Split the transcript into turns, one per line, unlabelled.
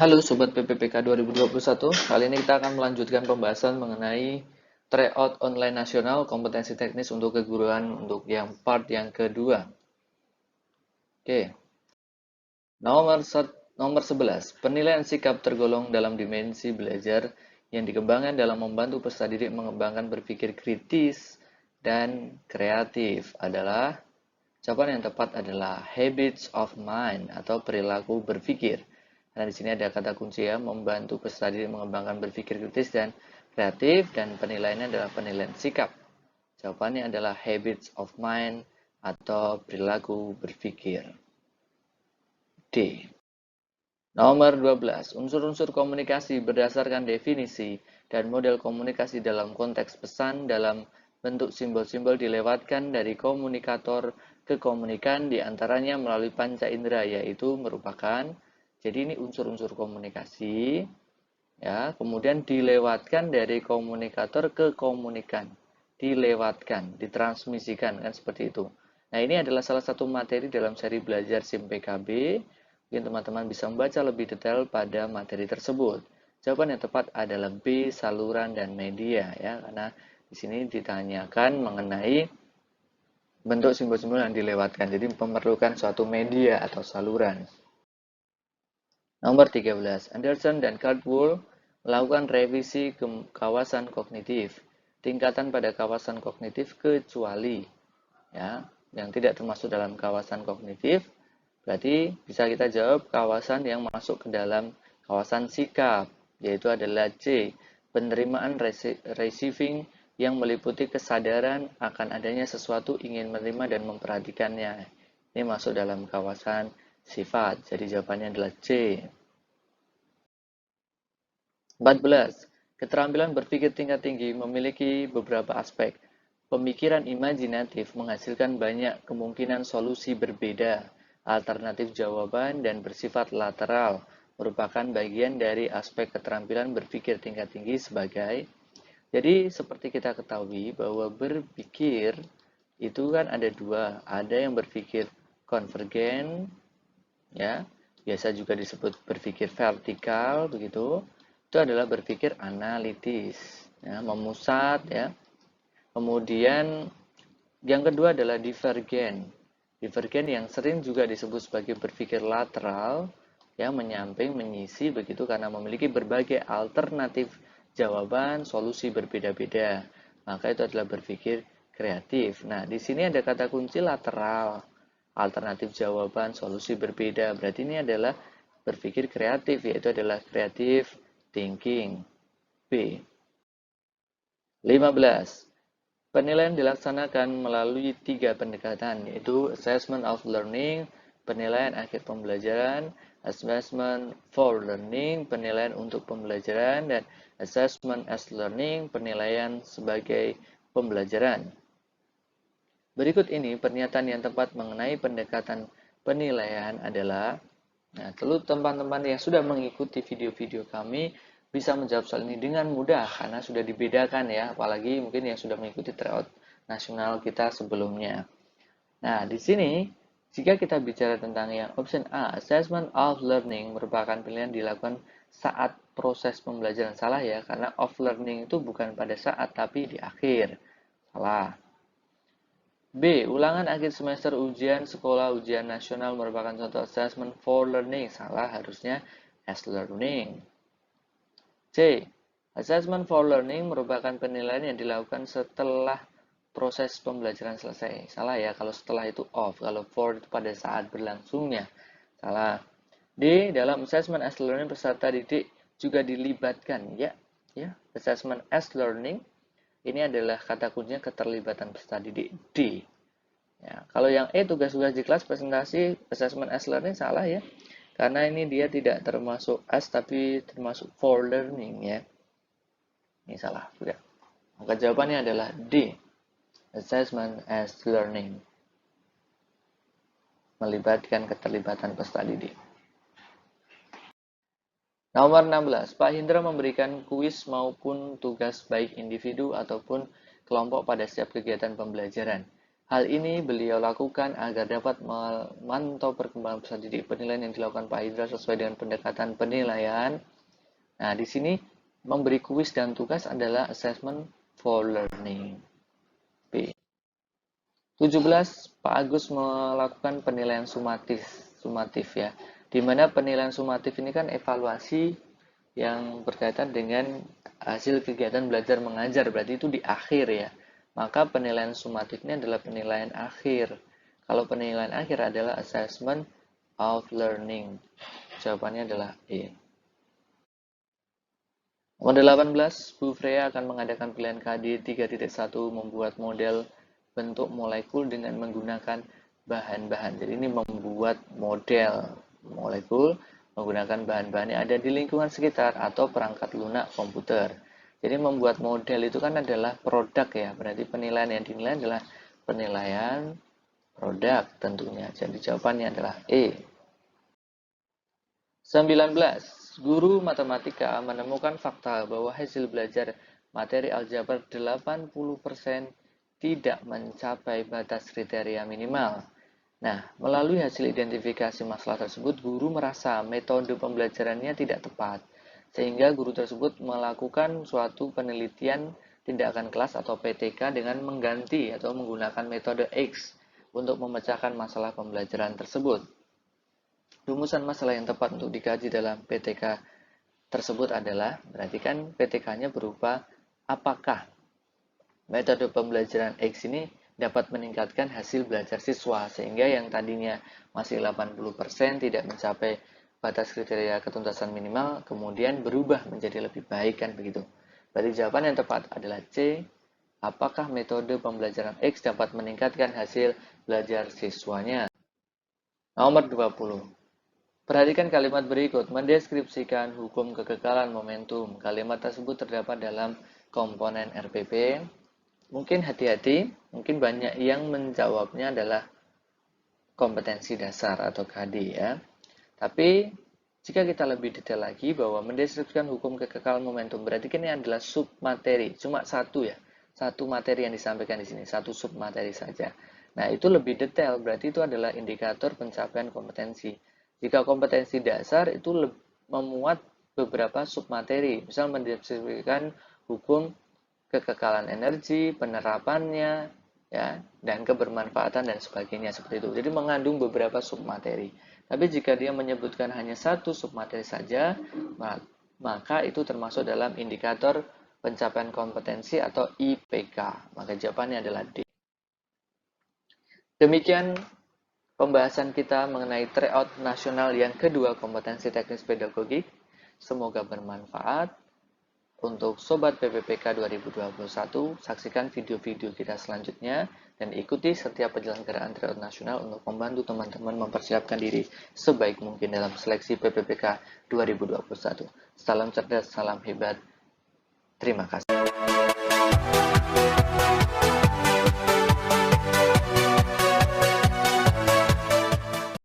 Halo Sobat PPPK 2021, kali ini kita akan melanjutkan pembahasan mengenai tryout online nasional kompetensi teknis untuk keguruan untuk yang part yang kedua. Oke, nomor 11, penilaian sikap tergolong dalam dimensi belajar yang dikembangkan dalam membantu peserta didik mengembangkan berpikir kritis dan kreatif adalah, jawaban yang tepat adalah habits of mind atau perilaku berpikir. Nah, di sini ada kata kunci ya, membantu peserta didik mengembangkan berpikir kritis dan kreatif, dan penilaiannya adalah penilaian sikap. Jawabannya adalah habits of mind atau perilaku berpikir. D. Nomor 12. Unsur-unsur komunikasi berdasarkan definisi dan model komunikasi dalam konteks pesan dalam bentuk simbol-simbol dilewatkan dari komunikator ke komunikan diantaranya melalui panca indera, yaitu merupakan, jadi ini unsur-unsur komunikasi ya, kemudian dilewatkan dari komunikator ke komunikan, dilewatkan, ditransmisikan, kan seperti itu. Nah, ini adalah salah satu materi dalam seri belajar SIM PKB. Mungkin teman-teman bisa membaca lebih detail pada materi tersebut. Jawaban yang tepat adalah B, saluran dan media ya, karena di sini ditanyakan mengenai bentuk simbol-simbol yang dilewatkan. Jadi memerlukan suatu media atau saluran. Nomor 13. Anderson dan Caldwell melakukan revisi ke kawasan kognitif. Tingkatan pada kawasan kognitif kecuali ya, yang tidak termasuk dalam kawasan kognitif. Berarti bisa kita jawab kawasan yang masuk ke dalam kawasan sikap, yaitu adalah C, penerimaan receiving yang meliputi kesadaran akan adanya sesuatu, ingin menerima dan memperhatikannya. Ini masuk dalam kawasan sifat. Jadi jawabannya adalah C. 14. Keterampilan berpikir tingkat tinggi memiliki beberapa aspek. Pemikiran imajinatif menghasilkan banyak kemungkinan solusi berbeda. Alternatif jawaban dan bersifat lateral merupakan bagian dari aspek keterampilan berpikir tingkat tinggi sebagai. Jadi seperti kita ketahui bahwa berpikir itu kan ada dua. Ada yang berpikir konvergen, ya, biasa juga disebut berpikir vertikal, begitu. Itu adalah berpikir analitis, ya, memusat, ya. Kemudian yang kedua adalah divergen. Divergen yang sering juga disebut sebagai berpikir lateral, ya, menyamping, menyisi, begitu, karena memiliki berbagai alternatif jawaban, solusi berbeda-beda. Maka itu adalah berpikir kreatif. Nah, di sini ada kata kunci lateral, alternatif jawaban, solusi berbeda. Berarti ini adalah berpikir kreatif, yaitu adalah creative thinking. B. 15. Penilaian dilaksanakan melalui 3 pendekatan, yaitu assessment of learning, penilaian akhir pembelajaran, assessment for learning, penilaian untuk pembelajaran, dan assessment as learning, penilaian sebagai pembelajaran. Berikut ini pernyataan yang tepat mengenai pendekatan penilaian adalah, nah, tentu teman-teman yang sudah mengikuti video-video kami bisa menjawab soal ini dengan mudah karena sudah dibedakan ya, apalagi mungkin yang sudah mengikuti tryout nasional kita sebelumnya. Nah, di sini jika kita bicara tentang yang option A, assessment of learning merupakan pilihan dilakukan saat proses pembelajaran. Salah ya, karena of learning itu bukan pada saat tapi di akhir. Salah. B. Ulangan akhir semester ujian sekolah ujian nasional merupakan contoh assessment for learning. Salah, harusnya as learning. C. Assessment for learning merupakan penilaian yang dilakukan setelah proses pembelajaran selesai. Salah ya, kalau setelah itu off. Kalau for itu pada saat berlangsungnya. Salah. D. Dalam assessment as learning peserta didik juga dilibatkan. Ya, assessment as learning ini adalah kata kuncinya keterlibatan peserta didik. D. Ya, kalau yang E, tugas-tugas di kelas, presentasi, assessment as learning, salah ya. Karena ini dia tidak termasuk as, tapi termasuk for learning ya. Ini salah juga. Maka jawabannya adalah D. Assessment as learning. Melibatkan keterlibatan peserta didik. Nomor 16. Pak Hindra memberikan kuis maupun tugas baik individu ataupun kelompok pada setiap kegiatan pembelajaran. Hal ini beliau lakukan agar dapat memantau perkembangan peserta didik penilaian yang dilakukan Pak Hidra sesuai dengan pendekatan penilaian. Nah, di sini memberi kuis dan tugas adalah assessment for learning. B. 17. Pak Agus melakukan penilaian sumatif ya. Di mana penilaian sumatif ini kan evaluasi yang berkaitan dengan hasil kegiatan belajar mengajar, berarti itu di akhir ya. Maka penilaian sumatif ini adalah penilaian akhir. Kalau penilaian akhir adalah assessment of learning. Jawabannya adalah E. Nomor 18, Bu Freya akan mengadakan pilihan KD 3.1 membuat model bentuk molekul dengan menggunakan bahan-bahan. Jadi ini membuat model molekul menggunakan bahan-bahan yang ada di lingkungan sekitar atau perangkat lunak komputer. Jadi membuat model itu kan adalah produk ya, berarti penilaian yang dinilai adalah penilaian produk tentunya. Jadi jawabannya adalah E. 19. Guru matematika menemukan fakta bahwa hasil belajar materi aljabar 80% tidak mencapai batas kriteria minimal. Nah, melalui hasil identifikasi masalah tersebut, guru merasa metode pembelajarannya tidak tepat, sehingga guru tersebut melakukan suatu penelitian tindakan kelas atau PTK dengan mengganti atau menggunakan metode X untuk memecahkan masalah pembelajaran tersebut. Rumusan masalah yang tepat untuk dikaji dalam PTK tersebut adalah, berarti kan PTK-nya berupa apakah metode pembelajaran X ini dapat meningkatkan hasil belajar siswa, sehingga yang tadinya masih 80% tidak mencapai batas kriteria ketuntasan minimal, kemudian berubah menjadi lebih baik, kan begitu. Berarti jawaban yang tepat adalah C, apakah metode pembelajaran X dapat meningkatkan hasil belajar siswanya. Nomor 20. Perhatikan kalimat berikut, mendeskripsikan hukum kekekalan momentum. Kalimat tersebut terdapat dalam komponen RPP. Mungkin hati-hati, mungkin banyak yang menjawabnya adalah kompetensi dasar atau KD ya. Tapi jika kita lebih detail lagi bahwa mendeskripsikan hukum kekekalan momentum, berarti ini adalah submateri, cuma satu ya, satu materi yang disampaikan di sini, satu submateri saja. Nah itu lebih detail, berarti itu adalah indikator pencapaian kompetensi. Jika kompetensi dasar itu memuat beberapa submateri, misal mendeskripsikan hukum kekekalan energi, penerapannya, ya, dan kebermanfaatan dan sebagainya seperti itu. Jadi mengandung beberapa submateri. Tapi jika dia menyebutkan hanya satu submateri saja, maka itu termasuk dalam indikator pencapaian kompetensi atau IPK. Maka jawabannya adalah D. Demikian pembahasan kita mengenai tryout nasional yang kedua kompetensi teknis pedagogik. Semoga bermanfaat. Untuk Sobat PPPK 2021, saksikan video-video kita selanjutnya dan ikuti setiap penyelenggaraan tryout nasional untuk membantu teman-teman mempersiapkan diri sebaik mungkin dalam seleksi PPPK 2021. Salam cerdas, salam hebat. Terima kasih.